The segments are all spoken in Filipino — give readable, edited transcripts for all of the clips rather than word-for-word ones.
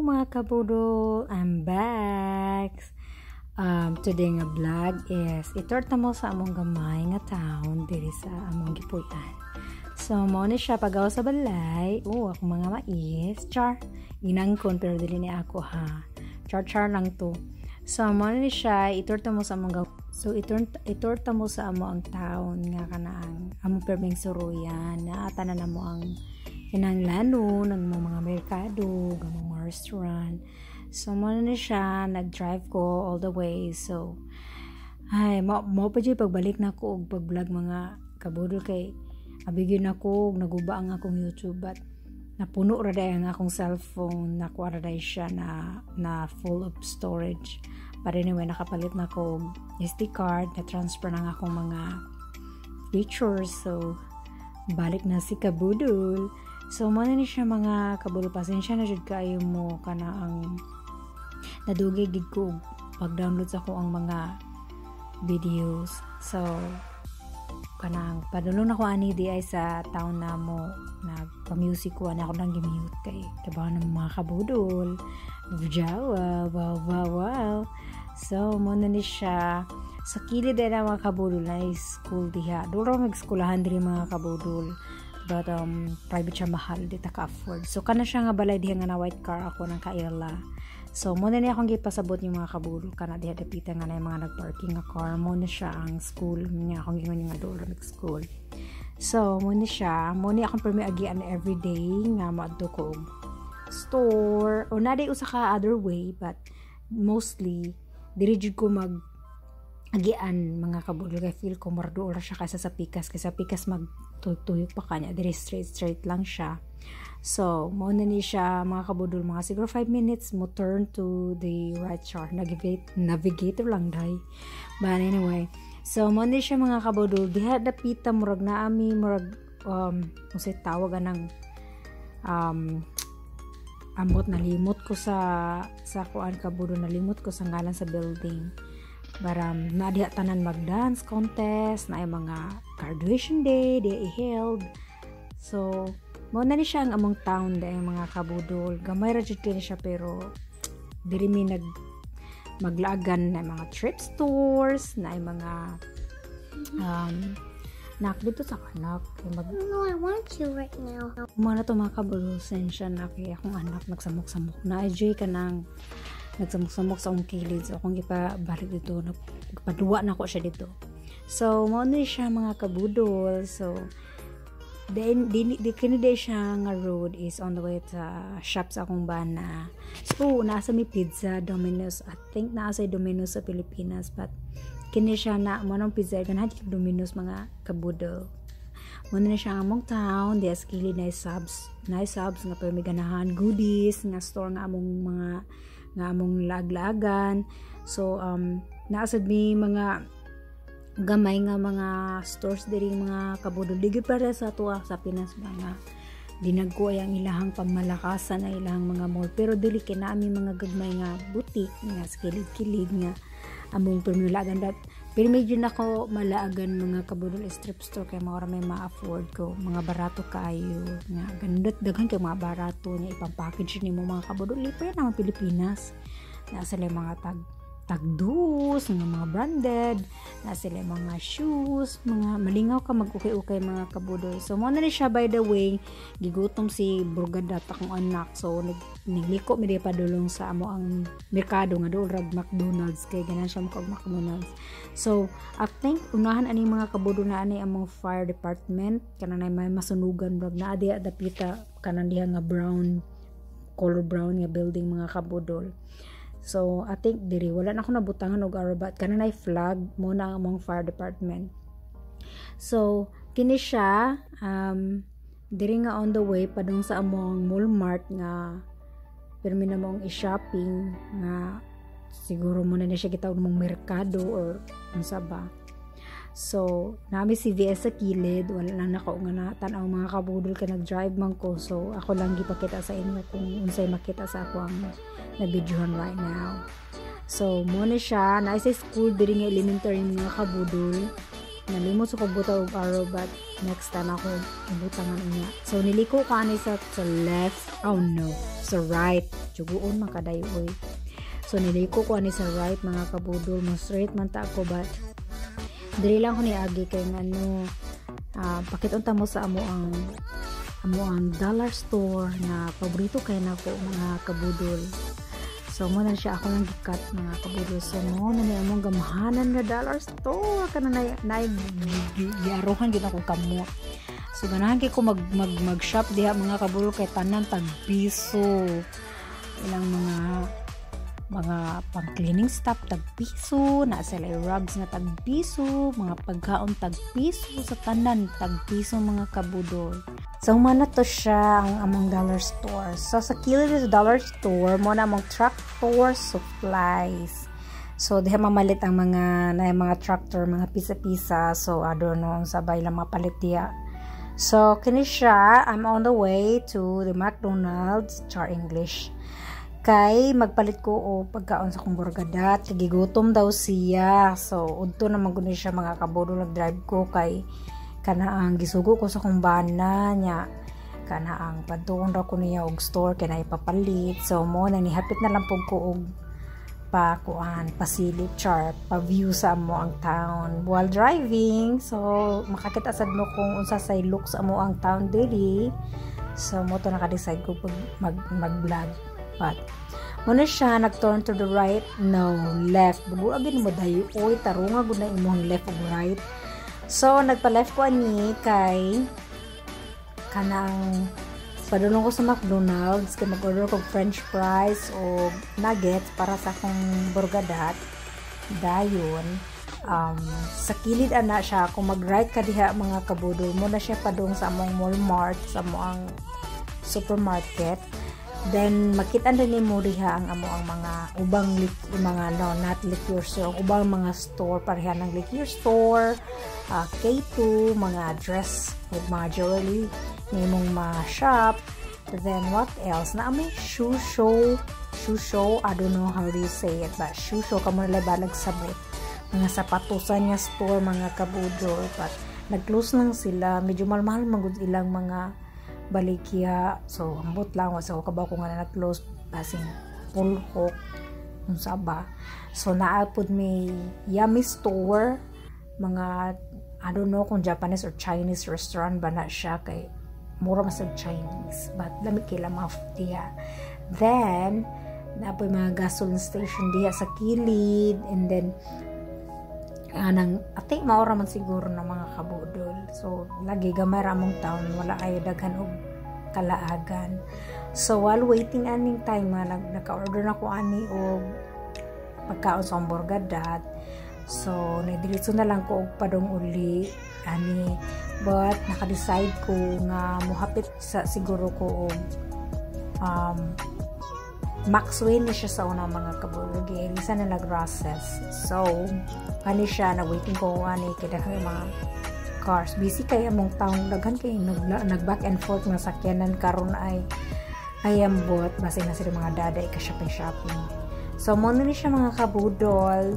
mga kabudol, I'm back. Today nga vlog is itorta mo sa among gamay nga town diri sa among gipuy-an. So mo ni siya pagaw sa balay. Ako mga mais, char. Ginangkon pero dili ni ako ha. Char lang to. So mo ni siya itorta mo sa among So itorta mo sa among town nga kanang among perming suruyan na tanan mo ang kinanglano ng mga merkado, ng mga restaurant. So, muna na siya, nag-drive ko all the way. So, mo pa dyan pagbalik na ko og pag-vlog mga kabudol kay abigin ako, naguba ang akong YouTube but napuno ra day ang akong cellphone, nakuha ra day siya na full of storage. But anyway, nakapalit na ko SD card, na-transfer na akong mga features. So, balik na si kabudol. So, muna ni siya mga kabudol. Pasensya na jud kayo mo kana ang nadugay gid ko pag-download sa ko ang mga videos. So, kanang padulong ako ani di ay sa town na mo nagpa-music ko ana ako nang gi-mute kay kabahan ng mga kabudol. Nagjawa, wow. So, muna ni siya sa kilid ay mga kabudol na school diha. Duro mag-skulahan diri mga kabudol. But private siya mahal, di ta ka-afford. So kana siya nga balay diha nga na white car ako ng kaila. So mo na niya akong gipasabot yung mga kabudol kana diha dapita nga na yung mga nagparking nga car. Mo na siya ang school niya akong gingon nga doon mag school. So mo ni akong permi agian everyday nga maadto ko store o na day usa ka other way but mostly diri jud ko mag agian mga kabudol kay feel ko mardo ora siya kaysa sa pikas magtuyok pa kanya diri straight lang siya. So mo na ni siya mga kabudol mga siguro 5 minutes mo turn to the right side navigator lang dai but anyway so mo ni siya mga kabudol diha dapita murag naami murag usay tawag ng ambot nalimot ko sa kuan kabudol nalimot ko sa ngalan sa building. Baram na diha tanan mag-dance contest na ay mga graduation day di i-held. So mo na ni siya ang among town day mga kabudol gamay ra jud kini siya pero diri mi maglagan na mga thrift stores na ay mga nak dito sa kanak No, I want you right now. Mga to mga kabudol sensya na kay akong anak nagsamok-samok na enjoy ka nang nagsamok-samok sa akong kilid. So, akong ipabalik dito. Nagpaduwa na ako siya dito. So, mo ni siya mga kabudol. So, di siya nga road is on the way sa shop sa akong bana. So, nasa may pizza, Domino's. I think nasa Domino's sa Pilipinas. But, kini siya na, manong pizza, ganahan Domino's mga kabudol. Muna na siya ang among town. Di askili na subs nga pero may ganahan. Goodies, nga store nga among laglagan. So naasad mi mga gamay nga mga stores diri mga kabudol dili para sa tuwa sa Pinas mga dinagko ay ang ilahang pamalakasan na ilahang mga mall pero dili kinami mga gagmay nga butik nga kilid nga among pamulagan dat pero medyo nako malaagan mga kabudol strip store kay maura may ma-afford ko mga barato kayo nga gandot daghan kay mga barato nga ipang-package nimo mga kabudol libre naman Pilipinas na sila mga tagdus mga branded na sila mga shoes mga malingaw ka mag-ukay-ukay mga kabudol. So mo na ni siya by the way gigutom si Brugada akong anak so nagliko mi di padulong sa amo ang merkado nga doon rag McDonald's kay ganan siya mag McDonald's. So I think unahan ani mga kabudol na ani among fire department kanang may masunugan brag na adi dapita kanang diha nga color brown nga building mga kabudol. So, I think diri wala na ako nabutangan og arabat kana nay flag mo na among fire department. So, kini siya diri nga on the way padung sa among mall mart nga permi na mong i-shopping nga siguro mo na siya gitawag mong merkado or unsa ba. So, nami si VS sa kilid, wala lang nako nga natan-aw mga kabudol ka nag-drive man ko. So, ako lang gipakita sa inyo kung unsay makita sa ako ang na-videohan right now. So, mo na siya, na sa school diri nga elementary mga kabudol. nalimot sa kagbuta og araw, but next time ako ibutangan niya. So niliko ka ani sa left, oh no, sa right, juguon man kaday oy. So niliko ko ani sa right mga kabudol, mo straight man ta ako, but dili lang ko ni agi kay ngano pakitunta mo sa amo ang dollar store na paborito kay nako mga kabudol. So mo na siya ako nang gikat mga kabudol. So mo na ni among gamahanan nga dollar store kana na giaruhan gid ako kamo. So ganahan kay ko mag shop diha mga kabudol kay tanan tag piso. Ilang mga pang cleaning stuff tag piso, na sila rugs na tag piso, mga pagkaon tag piso, sa tanan tag piso mga kabudol. So humana to siya ang among dollar store. So sa kilid sa dollar store mo na among tractor supplies. So diha mamalit ang mga tractor, mga pisa-pisa. So I don't know sabay lang mapalit diha. So kini siya, I'm on the way to the McDonald's, char English. Kay magpalit ko o pagkaon sa kong burgadat, gigutom daw siya. So udto naman guni siya mga kabudol, nag-drive ko kay kana ang gisugo ko sa kong bana niya, kana ang padung daw ko niya og store kay na ipapalit. So mo na nihapit na lang pug ko og pasilip char pa view sa amo ang town while driving. So makakita sad mo kung unsa say look sa amo ang town diri. So mo to naka-decide ko pag mag-vlog. But muna siya nag-turn to the right, no, left. Bugo agin mo dayo, oy tarunga gud na imong left ug right. So nagpa-left ko ani kay kanang padulong ko sa McDonald's kay mag-order ko french fries o nuggets para sa akong burgadat. Dayon sa kilid ana siya, kung mag-right ka diha mga kabudol, mo na siya padung sa among Walmart, sa among supermarket. Then makita din ni mo diha ang amo ang mga ubang not liquor store, ubang mga store pareha ng liquor store, K2, mga dress with mga jewelry nimong mga shop. Then what else? Na may shoe show, I don't know how do you say it, but shoe show kamo na balag sabot. Mga sapatusan niya store mga kabudol, but nag-close lang sila, medyo mahal magud ilang mga balikya. So ambot lang so kabaw ko nga nag-close basing pulhok unsa ba. So naapod may Yummy store, mga I don't know kung Japanese or Chinese restaurant ba na siya, kay mura mas Chinese but lamig kila maftiya. Then napoy mga gasoline station diha sa kilid, and then anang ate maura man siguro na mga kabudol. So lagi gamay ra mong town, wala ayo daghan og kalaagan. So while waiting aning time naka-order na ko ani og pagkaon sa burgadat. So nadiretso na lang ko og padong uli ani, but naka-decide ko nga mohapit sa siguro ko og Maxwell na siya sa unang mga kabulog, isa na nag-process. So ani siya na waiting ko ani kay daghan mga cars, busy kay among taong daghan kay nag back and forth nga sakyanan karon ay ambot base na sila mga daday ka shopping. So mo ni siya mga kabudol,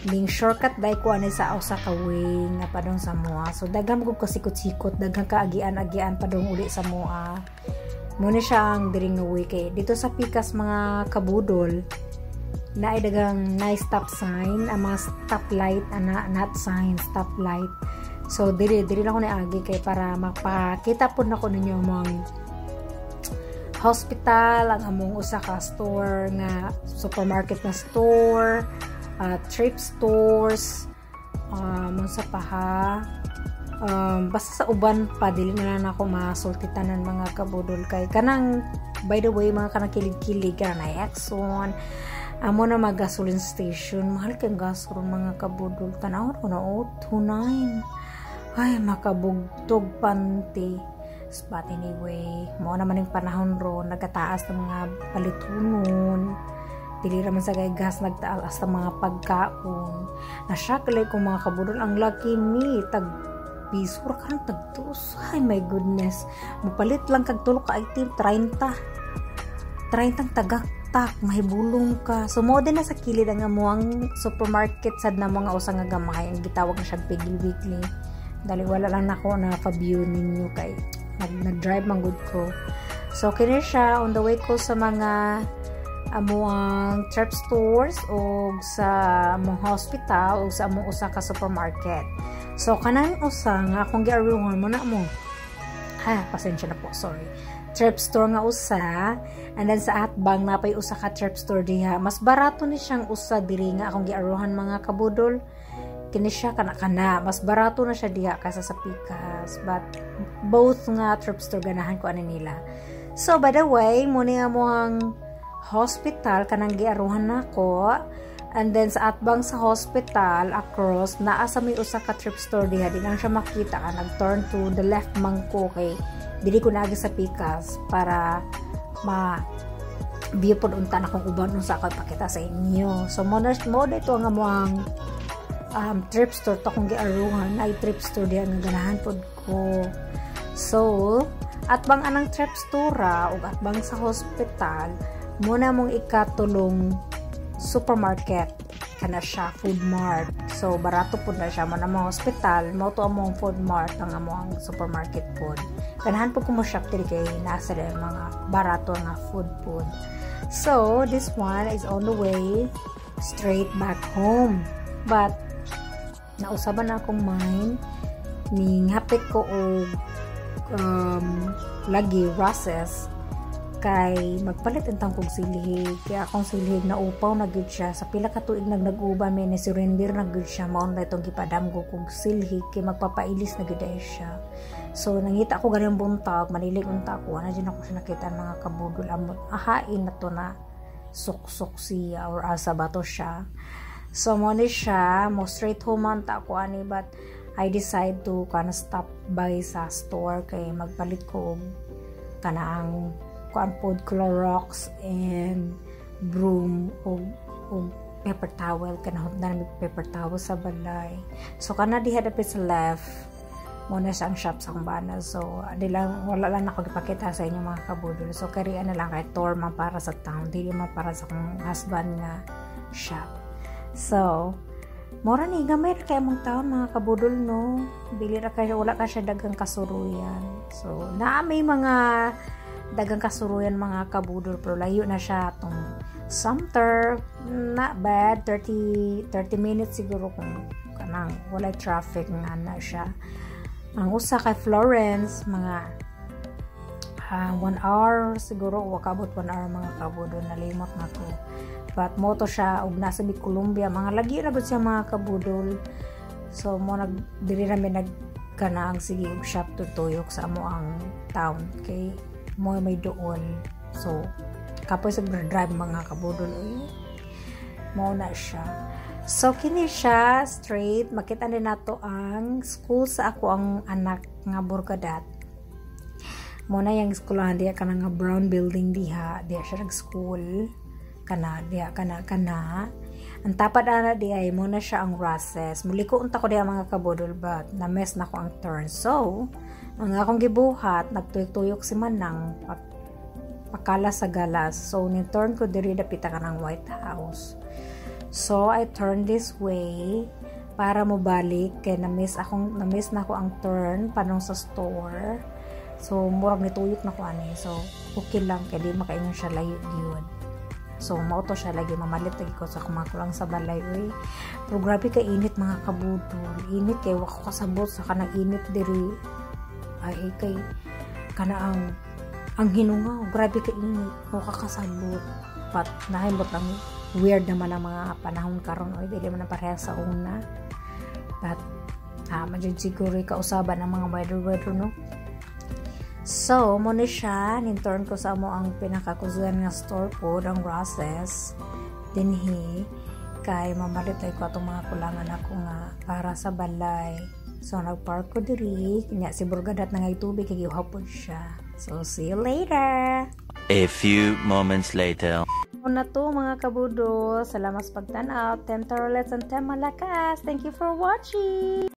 ning shortcut dai ko ani sa usa ka way nga padong sa moa. So daghan ko sikot-sikot, daghan ka agian padong uli sa moa. Muna siya ang diring nga way kay dito sa Pikas mga kabudol na ay dagang nice stop sign, ang mga stoplight not sign, stoplight. So diri lang ko na agi kay para mapakita po na ko ninyo mga hospital, ang among usa ka store nga supermarket na store, thrift stores, sa paha. Basta sa uban pa dili na ako masultitan ng mga kabudol kay kanang, by the way mga kanang kilig-kilig na Exxon amo na mag gasoline station, mahal kang gasoline mga kabudol, tanaw ko na 2.9 ay makabugtog panty. But anyway, mo naman yung panahon ro nagataas ng mga palitunon, dili raman sa gas nagtaas ng mga pagkaon. Na-shock like ko mga kabudol, ang lucky me tag piso ra karang tagtus. Ay my goodness, mapalit lang kag tulo ka item 30 tagak tak mahibulong ka. So mo din na sa kilid ang amuang supermarket sad na mga usa nga gamay ang gitawag na siya Piggly Wiggly. Dali wala lang nako na pa-view ninyo kay nag-drive man good ko. So kini siya on the way ko sa mga amuang thrift stores o sa among hospital o sa among usa ka supermarket. So kanang usa nga akong giaruhon mo na mo. Pasensya na po, sorry. Thrift store nga usa, and then sa Atbang napay usa ka thrift store diha. Mas barato ni siyang usa diri nga akong giaruhan mga kabudol. Kini siya kana mas barato na siya diha kaysa sa Pikas. But both nga thrift store ganahan ko ani nila. So by the way, muni nga mo ang hospital kanang giaruhan nako. And then sa Atbang sa hospital across naa sa may usa ka thrift store diha di lang siya makita ka nag-turn to the left man ko kay dili ko naagi sa Pikas para view pod unta na kung uban unsa ako ipakita sa inyo. So mo ito nga mo ang thrift store to kung giaruhan ay thrift store diha nga ganahan pod ko. So Atbang anang thrift store ug Atbang sa hospital muna mong ikatulong supermarket kana siya food mart. So barato pud na siya mo na mga hospital mo to among food mart ang among supermarket pod. Ganahan po ko mo shop diri kay nasa mga barato nga food. So this one is on the way straight back home. But nausaban na akong mind ning hapit ko og lagi Rosses kay magpalit entang kog silhig kaya akong silhig na upaw na gud siya sa pila ka tuig nag-uban may ni surrender na gud siya mao na itong gipadam ko kog silhig kay magpapailis na gud siya. So nangita ko ganang buntag manilig unta ko na din ako siya nakita mga kabudol amot ahain na to na suksok siya or asa bato siya. So mo ni siya mo straight home anta ko ani but I decide to kana stop by sa store kay magpalit ko og kanaang kuan Clorox and broom o paper towel kanahod na paper towel sa balay. So kana diha dapit sa left mo na sa ang shop sa kumbana. So wala lang ako gipakita sa inyo mga kabudol. So kariya na lang kay tour man para sa town dili man para sa akong husband nga shop. So mora ni gamay kay among taon mga kabudol no. Dili ra kay wala ka siya dagang kasuruyan. So naa may mga dagang kasuruyan mga kabudol pero layo na siya tong Sumter, not bad 30 minutes siguro kung kanang wala traffic nga na siya. Ang usa kay Florence mga 1 hour siguro wakabot 1 hour mga kabudol nalimot na ko. But moto siya og nasa mi Columbia mga lagi ra gud siya mga kabudol. So mo diri namin nagkana ang sige og shop tutuyok sa amo ang town kay mo may doon. So kapoy sa drive mga kabudol mo na siya. So kini siya straight makita din nato ang school sa ako ang anak nga Burgadat. Mo na yung eskwelahan diha kana nga brown building diha siya nag school kana diha kana ang tapad ana diha mo na siya ang Rosses. Muliko unta ko diha mga kabudol but na mess na ko ang turn. So ang akong gibuhat nagtuyok-tuyok si Manang pakala sa galas. So ni turn ko diri dapit ka ng White House. So I turn this way para mo balik kay na-miss na ko ang turn panong sa store. So murag nituyok na ko ani. So okay lang kay di makaingon siya layo gyud. So mao to siya lagi mamalit lagi ko sa kumakulang sa balay oy. Pero grabe ka init mga kabudol. Init kay wa ko kasabot sa kanang init diri. Ay kay kana ang hinunga grabe ka init ko kakasabot pat nahimot lang weird naman ang mga panahon karon oy dili man parehas sa una but madjud siguro kausaban ang mga weather no. So mo ni siya ninturn ko sa amo ang pinakakusugan nga store po ang Rosses dinhi kay mamalit ay ko atong mga kulangan ako nga para sa balay. So nagpark ko diri kanya si Burgadat na ngay tubig kay gihapon siya. So see you later. A few moments later. Una to mga kabudo, salamat sa pagtanaw. Tem Tarolets and Tem Malakas. Thank you for watching.